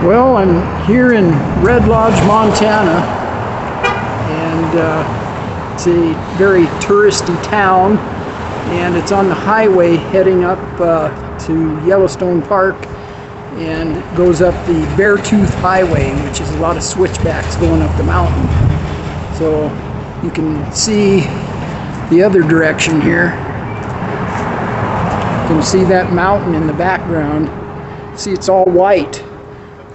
Well, I'm here in Red Lodge, Montana, and it's a very touristy town, and it's on the highway heading up to Yellowstone Park, and it goes up the Beartooth Highway, which is a lot of switchbacks going up the mountain. So you can see the other direction here. You can see that mountain in the background. See, it's all white.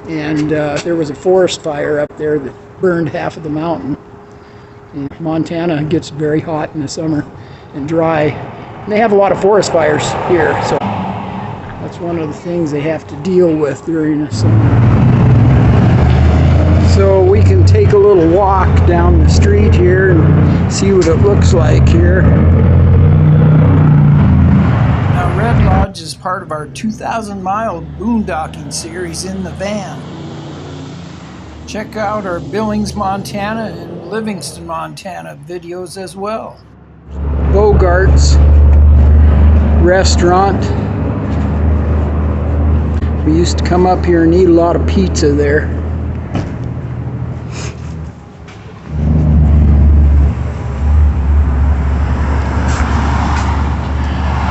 And there was a forest fire up there that burned half of the mountain. And Montana gets very hot in the summer and dry. And they have a lot of forest fires here, so that's one of the things they have to deal with during the summer. So we can take a little walk down the street here and see what it looks like here. Red Lodge is part of our 2,000-mile boondocking series in the van. Check out our Billings, Montana and Livingston, Montana videos as well. Bogart's restaurant. We used to come up here and eat a lot of pizza there.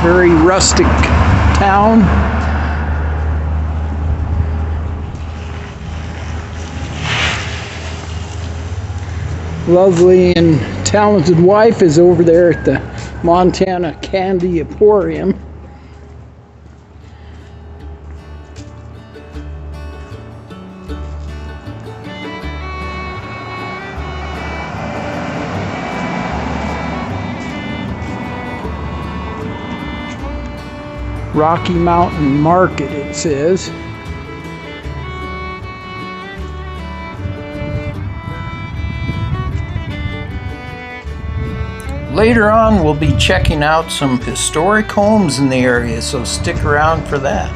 Very rustic town. Lovely and talented wife is over there at the Montana Candy Emporium. Rocky Mountain Market, it says. Later on, we'll be checking out some historic homes in the area, so stick around for that.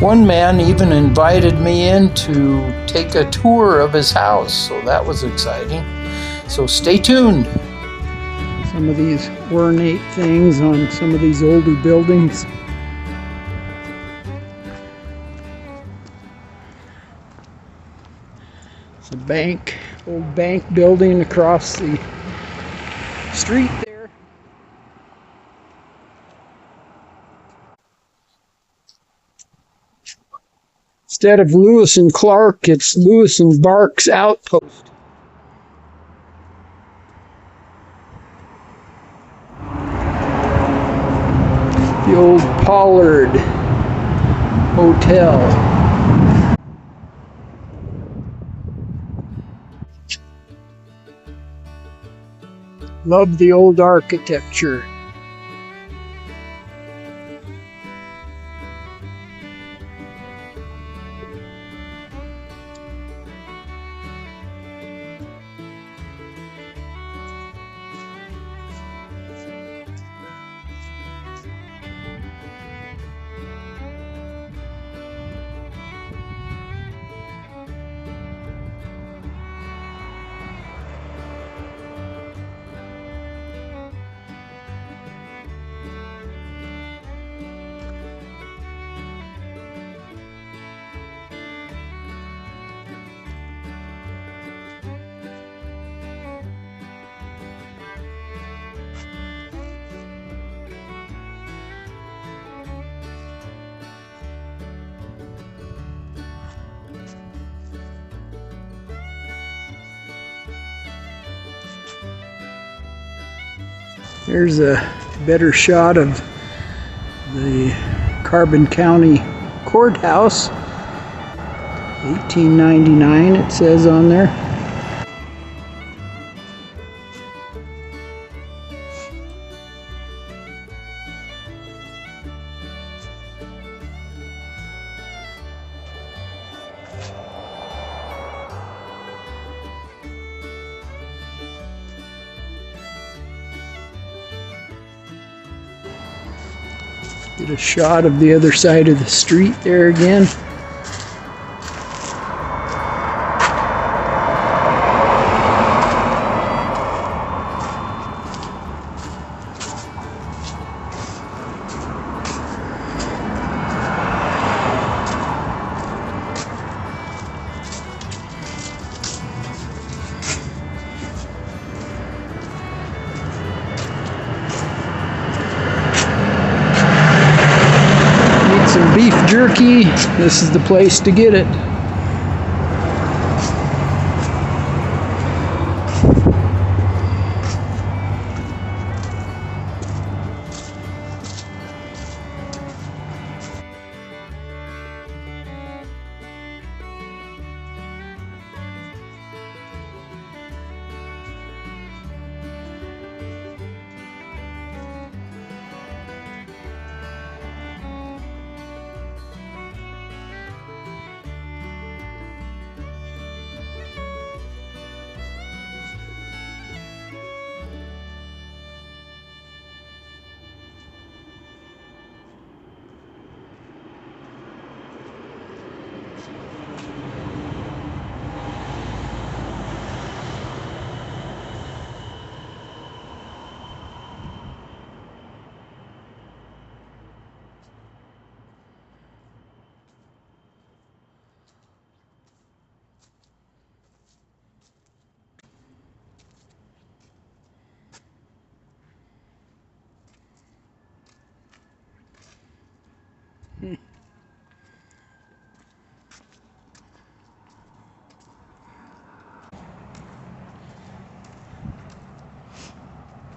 One man even invited me in to take a tour of his house, so that was exciting. So stay tuned. Some of these ornate things on some of these older buildings. It's a bank, old bank building across the street there. Instead of Lewis and Clark, it's Lewis and Bark's Outpost. The old Pollard Hotel. Love the old architecture. There's a better shot of the Carbon County Courthouse. 1899 it says on there. Get a shot of the other side of the street there again. jerky, this is the place to get it.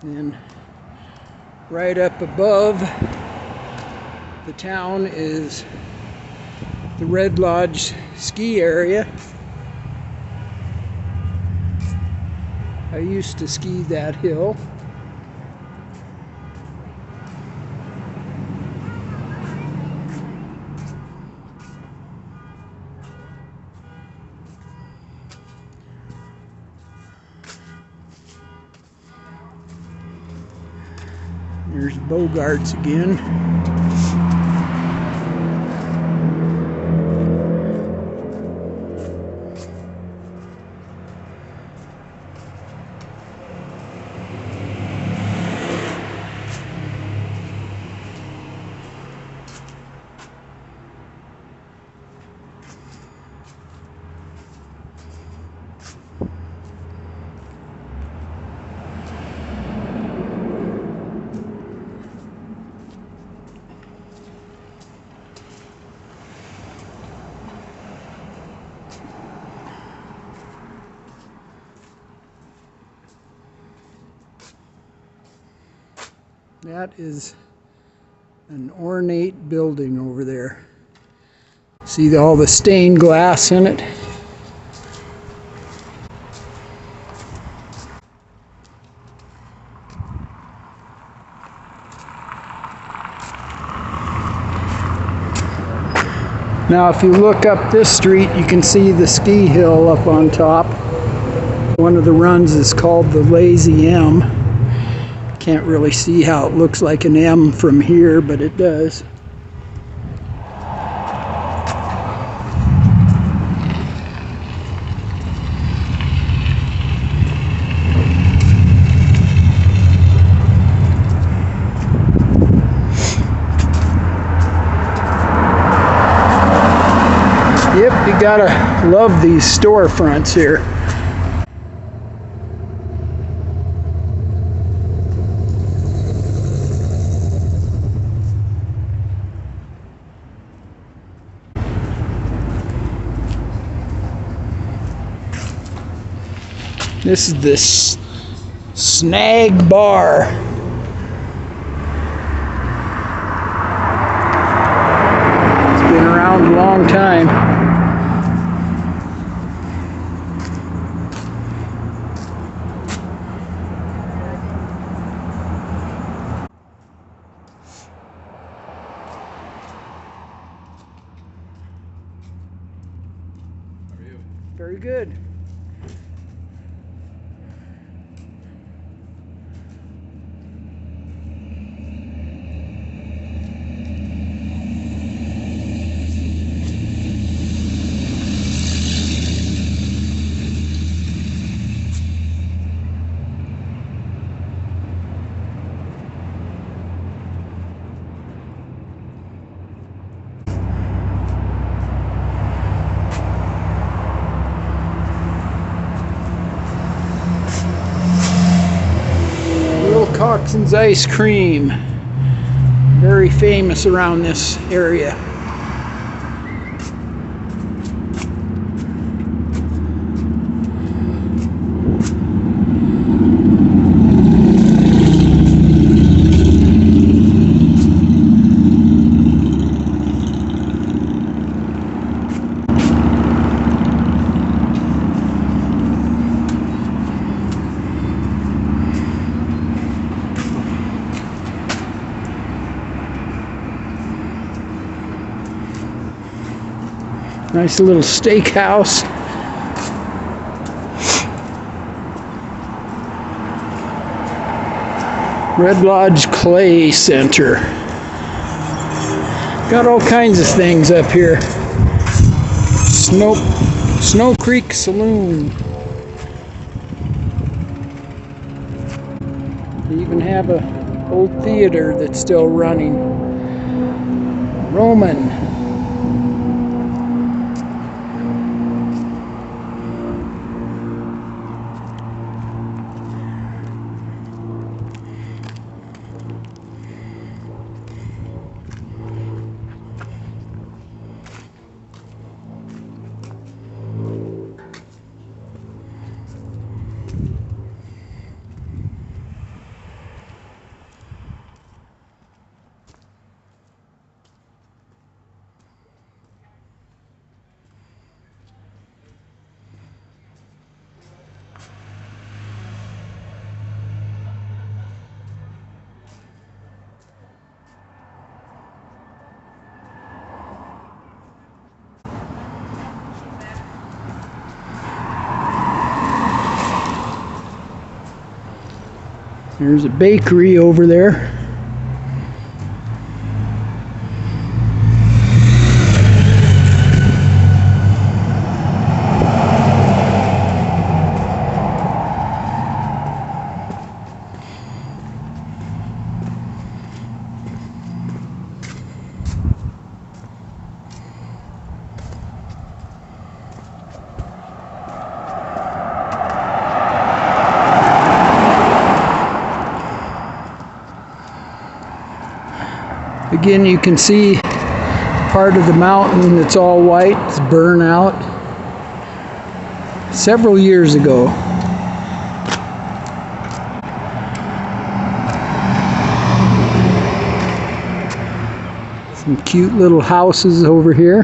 And right up above the town is the Red Lodge ski area. I used to ski that hill. There's Bogarts again. That is an ornate building over there. See all the stained glass in it? Now if you look up this street, you can see the ski hill up on top. One of the runs is called the Lazy M. Can't really see how it looks like an M from here, but it does. Yep, you gotta love these storefronts here. This is this Snag Bar. It's been around a long time. How are you? Very good. Coxson's ice cream, very famous around this area. Nice little steakhouse. Red Lodge Clay Center. Got all kinds of things up here. Snow Creek Saloon. They even have an old theater that's still running. Roman. There's a bakery over there. Again, you can see part of the mountain that's all white. It's burned out several years ago. Some cute little houses over here.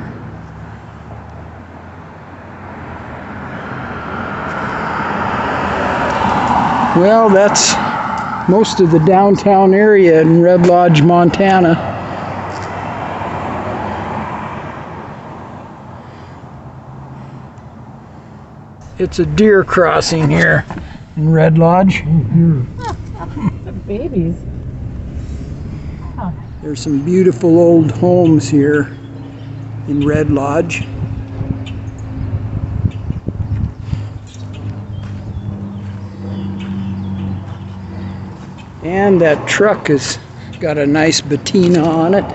Well, that's most of the downtown area in Red Lodge, Montana. It's a deer crossing here in Red Lodge. The babies. Huh. There's some beautiful old homes here in Red Lodge. And that truck has got a nice patina on it.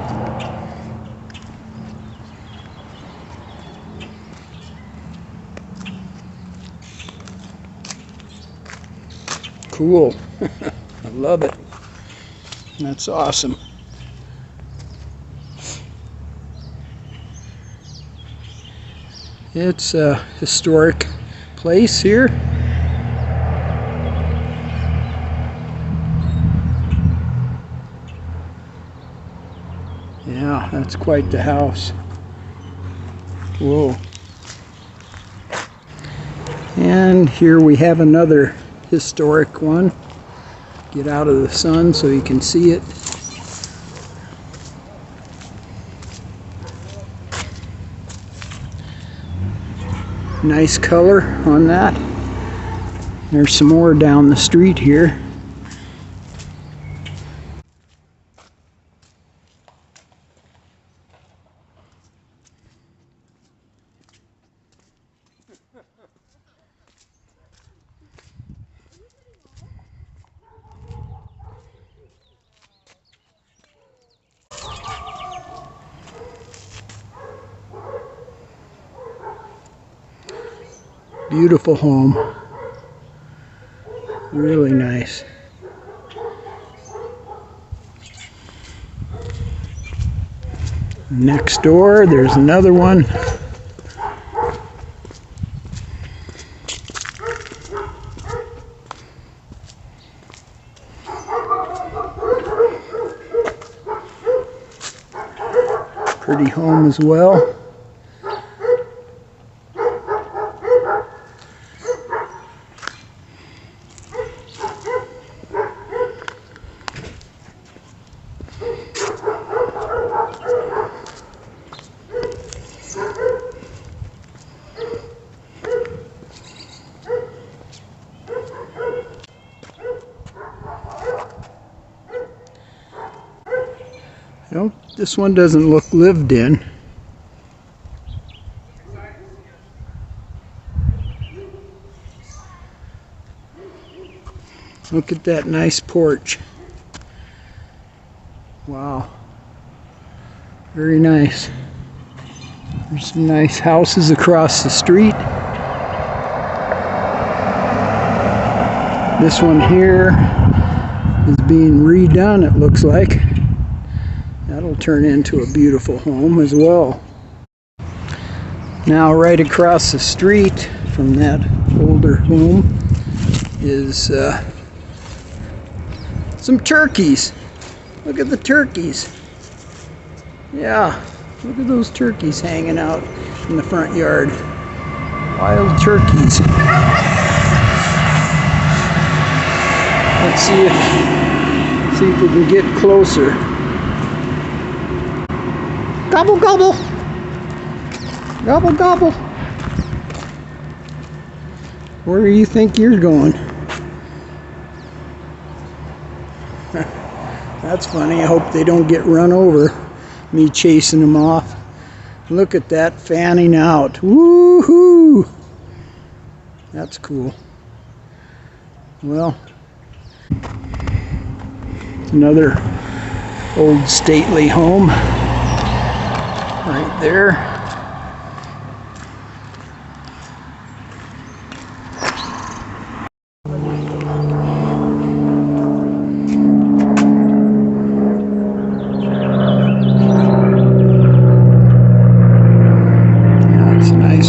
Cool. I love it. That's awesome. It's a historic place here. Yeah, that's quite the house. Whoa. And here we have another historic one. Get out of the sun so you can see it. Nice color on that. There's some more down the street here. Beautiful home. Really nice. Next door, there's another one. Pretty home as well. This one doesn't look lived in. Look at that nice porch. Wow. Very nice. There's some nice houses across the street. This one here is being redone, it looks like. That'll turn into a beautiful home as well. Now right across the street from that older home is some turkeys. Look at the turkeys. Yeah, look at those turkeys hanging out in the front yard. Wild turkeys. Let's see if we can get closer. Gobble, gobble. Gobble, gobble. Where do you think you're going? That's funny. I hope they don't get run over. Me chasing them off. Look at that fanning out. Woohoo! That's cool. Well, it's another old stately home right there.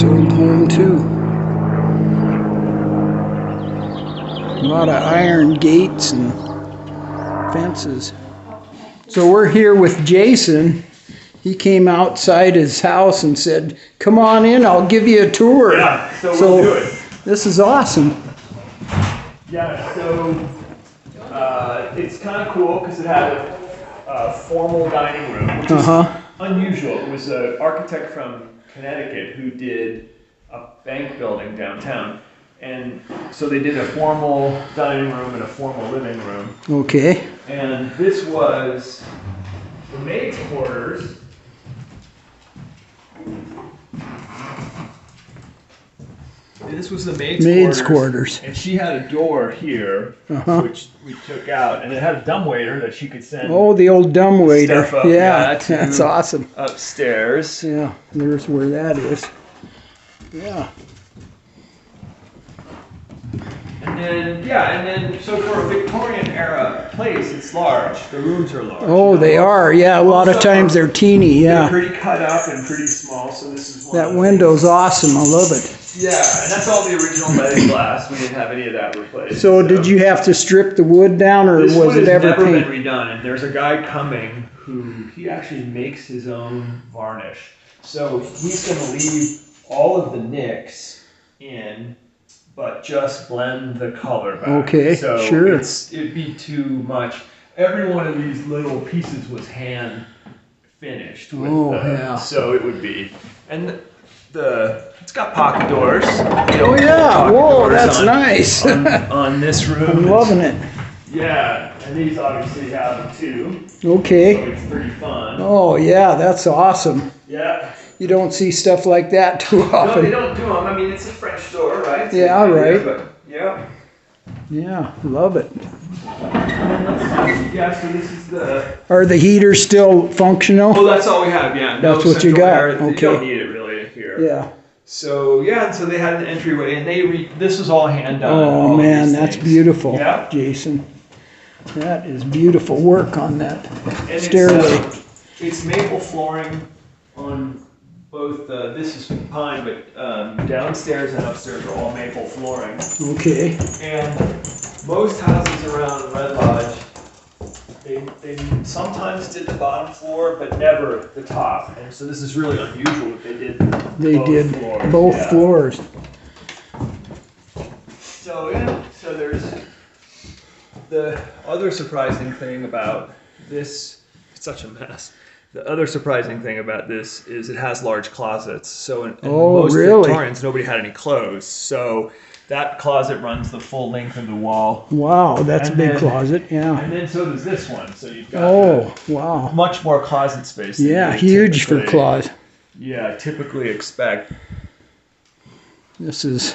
Old home too. A lot of iron gates and fences. So we're here with Jason. He came outside his house and said, "Come on in, I'll give you a tour." Yeah, so we'll do it. This is awesome. Yeah, so it's kind of cool because it had a formal dining room, which is unusual. It was an architect from Connecticut who did a bank building downtown, and so they did a formal dining room and a formal living room. Okay. And this was the maid's quarters. This was the maid's quarters, and she had a door here, which we took out, and it had a dumbwaiter that she could send. Oh, the old dumbwaiter. Stuff up, yeah, that's awesome. Upstairs. Yeah, there's where that is. Yeah. And then so for a Victorian era place, it's large. The rooms are large. Oh, they are. Yeah, a lot of times they're teeny. Yeah. They're pretty cut up and pretty small. So this is one. That window's awesome. I love it. Yeah, and that's all the original leaded glass. We didn't have any of that replaced. So did you have to strip the wood down, or this was wood it ever has never painted? been redone, and there's a guy coming who he actually makes his own varnish. So he's going to leave all of the nicks in, but just blend the color back. Okay, so sure. It'd be too much. Every one of these little pieces was hand finished. With so it would be, and it's got pocket doors. Oh yeah! Whoa, that's nice. on this room. I'm loving it. Yeah, and these obviously have them too. Okay. So it's pretty fun. Oh yeah, that's awesome. Yeah. You don't see stuff like that too often. No, they don't do them. I mean, it's a French door, right? So yeah, right. But, yeah. Yeah, love it. Yeah, so this is the... Are the heaters still functional? Oh, that's all we have, yeah. That's no what you got, air. okay. You don't need it really here. Yeah. So, yeah, and so they had an entryway, and this was all hand done. Oh, man, that's beautiful, yeah. Jason. That is beautiful work on that and stairway. It's maple flooring on both, this is pine, but downstairs and upstairs are all maple flooring. Okay. And most houses around Red Lodge, they sometimes did the bottom floor, but never the top. And so this is really unusual that they did both floors. So yeah, so there's the other surprising thing about this, it's such a mess. The other surprising thing about this is it has large closets. So in Oh, most really? Victorians, nobody had any clothes. So that closet runs the full length of the wall. Wow, that's a And big then- closet. Yeah. And then so does this one. So you've got Oh, wow. much more closet space. Than Yeah, you huge for typically- closet. Yeah, typically expect. This is,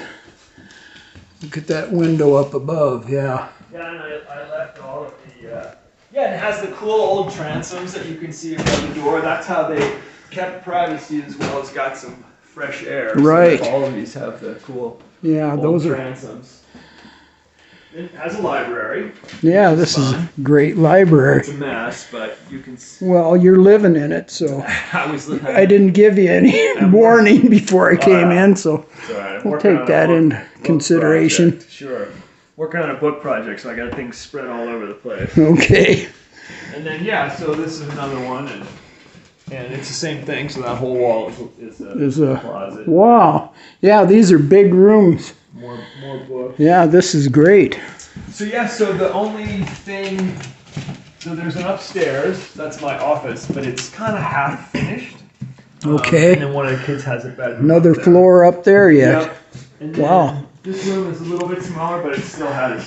look at that window up above. Yeah. Yeah, and I left all of the. Yeah, and it has the cool old transoms that you can see above the door. That's how they kept privacy as well as got some fresh air. Right. So all of these have the cool Yeah, old those are, transoms. It has a library. yeah, this is a great library. It's a mess, but you can. Well, you're living in it, so I was. I didn't give you any warning before I came in, so we'll take that in consideration. Project. Sure. Working on a book project, so I got things spread all over the place. Okay. And then yeah, so this is another one, and it's the same thing. So that whole wall is a closet. Wow. Yeah, these are big rooms. More books. Yeah, this is great. So yeah, so the only thing, so there's an upstairs. That's my office, but it's kind of half finished. Okay. And then one of the kids has a bedroom. Another up there. floor up there yet. Yep. And then Wow. This room is a little bit smaller, but it still has,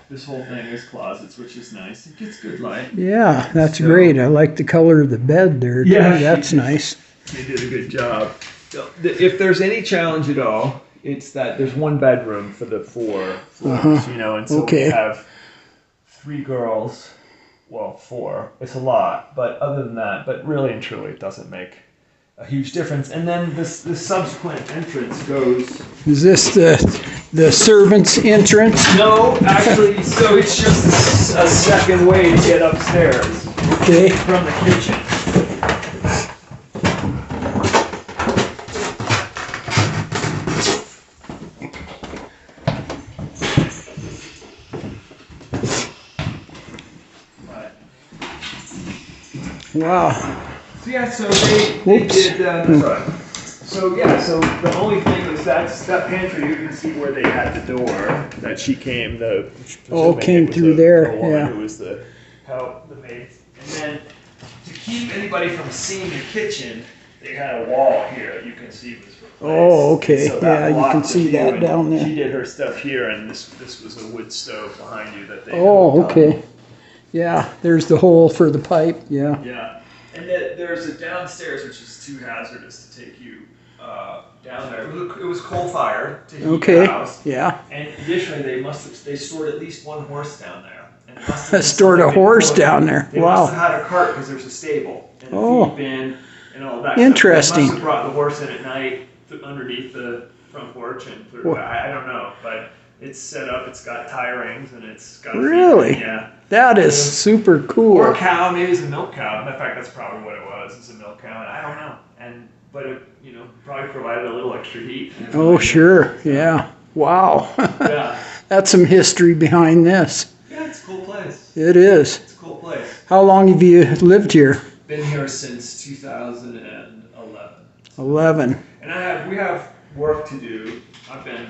this whole thing is closets, which is nice. It gets good light. Yeah, that's So- great. I like the color of the bed there too. Yeah, That's nice. They did a good job. So, if there's any challenge at all, it's that there's one bedroom for the 4 floors, and so Okay. we have 3 girls. Well, 4. It's a lot, but other than that, but really and truly, it doesn't make a huge difference. And then this subsequent entrance goes. Is this the servant's entrance? No, actually, so it's just a second way to get upstairs Okay. from the kitchen. Wow. So yeah, so they Oops. did. Sorry. So yeah, so the only thing is that pantry. You can see where they had the door that she came. Came through there, The woman yeah. who was the maid. And then to keep anybody from seeing the kitchen, they had a wall here that you can see was replaced. Oh, okay. So that Yeah, you can blocked the see view, that and down there. She did her stuff here, and this was a wood stove behind you that they. Oh, hooked on. okay. Yeah, there's the hole for the pipe. Yeah. Yeah, and there's a downstairs which is too hazardous to take you down there. It was coal fired to heat Okay. the house, Yeah. and additionally they stored at least 1 horse down there. And it must have been Stored a something horse before. down there. They Wow. must have had a cart because there's a stable and a Oh. feed bin and all that. Interesting. Stuff. They must have brought the horse in at night underneath the front porch and put it Wha- I don't know, but it's set up. It's got tie rings and it's got a feed Really? bin, yeah. That is super Or a cool. cow, maybe it's a milk cow. In fact, that's probably what it was. It's a milk cow, and I don't know. But it, probably provided a little extra heat. Oh, sure. Yeah. Wow. Yeah. That's some history behind this. Yeah, it's a cool place. It is. It's a cool place. How long have you lived here? Been here since 2011. 11. And we have work to do. I've been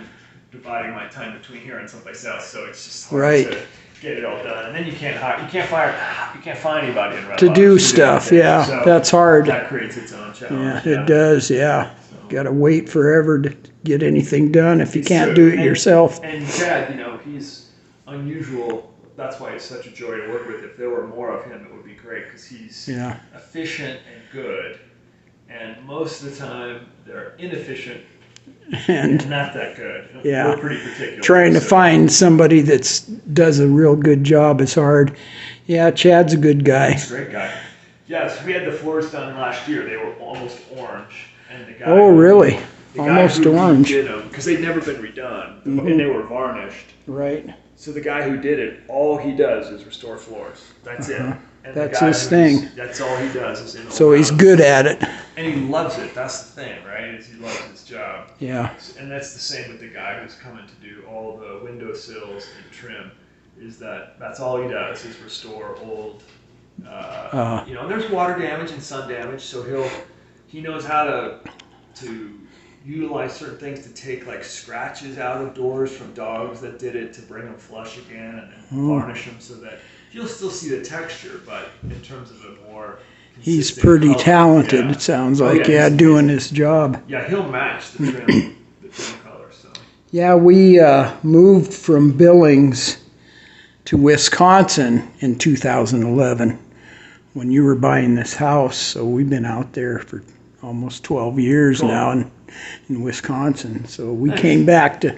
dividing my time between here and someplace else, so it's just hard Right. to get it all done. And then you can't find anybody in Red To Lodge do stuff, anything. yeah. So That's hard. that creates its own Yeah, challenge. it does. Yeah. Got to wait forever to get anything done if you It's can't true. do it yourself. And Chad, he's unusual. That's why it's such a joy to work with. If there were more of him, it would be great because he's Yeah. efficient and good. And most of the time, they're inefficient And and not that good. Yeah. We're pretty particular. trying to so- find somebody that does a real good job is hard. Yeah, Chad's a good guy. He's a great guy. Yes, we had the floors done last year. They were almost orange. And the guy Oh, really? the guy Almost who orange. did them, because they'd never been redone. Mhm. And they were varnished. Right. So the guy who did it, all he does is restore floors. That's it. And the That's guy his who's- thing. That's all he does is in So old he's houses. good at it. And he loves it. That's the thing, right? Is he loves his job. Yeah. And that's the same with the guy who's coming to do all the windowsills and trim. Is that's all he does is restore old. And there's water damage and sun damage, so he knows how to utilize certain things to take like scratches out of doors from dogs that did it to bring them flush again and then varnish them so that you'll still see the texture, but in terms of a more He's consistent pretty color. talented, Yeah. it sounds Oh, like, yeah, yeah, he's doing his job. Yeah, he'll match the trim, the trim color. So. Yeah, we moved from Billings to Wisconsin in 2011 when you were buying this house. So we've been out there for almost 12 years Cool. now in Wisconsin. So we came back to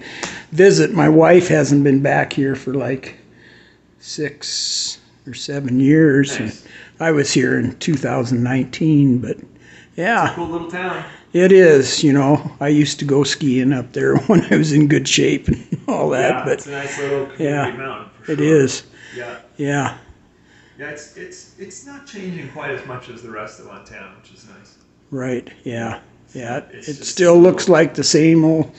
visit. My wife hasn't been back here for like 6 or 7 years. Nice. And I was here in 2019, but yeah. Cool little town. It is, you know. I used to go skiing up there when I was in good shape and all that. Yeah, but it's a nice little community yeah, mountain. For it sure. is. Yeah. Yeah, Yeah, it's not changing quite as much as the rest of Montana, which is nice. right. Yeah, yeah. It's It just still a looks little- like the same old,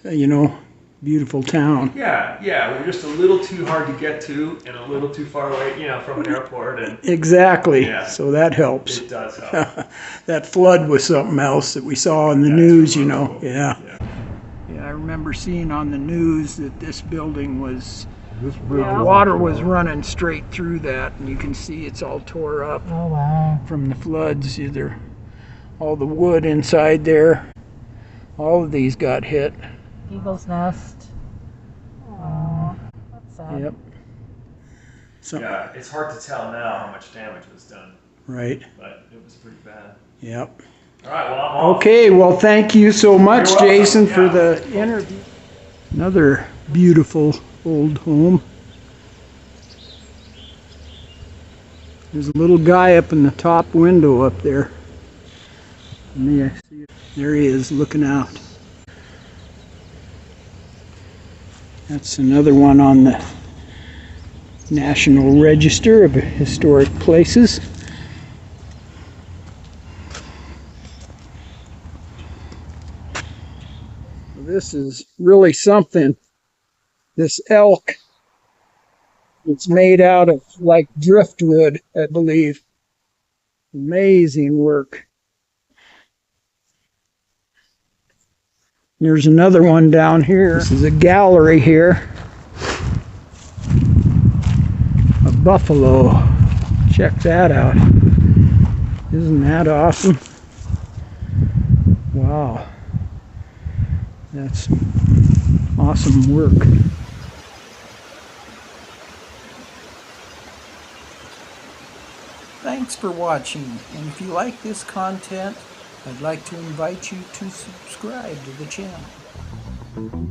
you know, beautiful town. Yeah, we're just a little too hard to get to and a little too far away, from an airport, and Exactly. Yeah. So that helps. it does help. That flood was something else that we saw in the Yeah, news, it's you know. remarkable. Yeah. Yeah. Yeah, I remember seeing on the news that this building was, Yeah. water was running straight through that, and you can see it's all tore up Oh, wow. from the floods. Either all the wood inside there, all of these got hit. Eagle's nest. Oh, that's sad. Yep. So, Yeah, it's hard to tell now how much damage was done, right. but it was pretty bad. Yep. All right, well, I'm off. Okay, well, thank you so much, You're welcome. Jason, for Yeah. the interview. Another beautiful old home. There's a little guy up in the top window up there. May I see it? There he is, looking out. That's another one on the National Register of Historic Places. This is really something. This elk, it's made out of like driftwood, I believe. Amazing work. There's another one down here. This is a gallery here. A buffalo. Check that out. Isn't that awesome? Wow. That's awesome work. Thanks for watching, and if you like this content, I'd like to invite you to subscribe to the channel.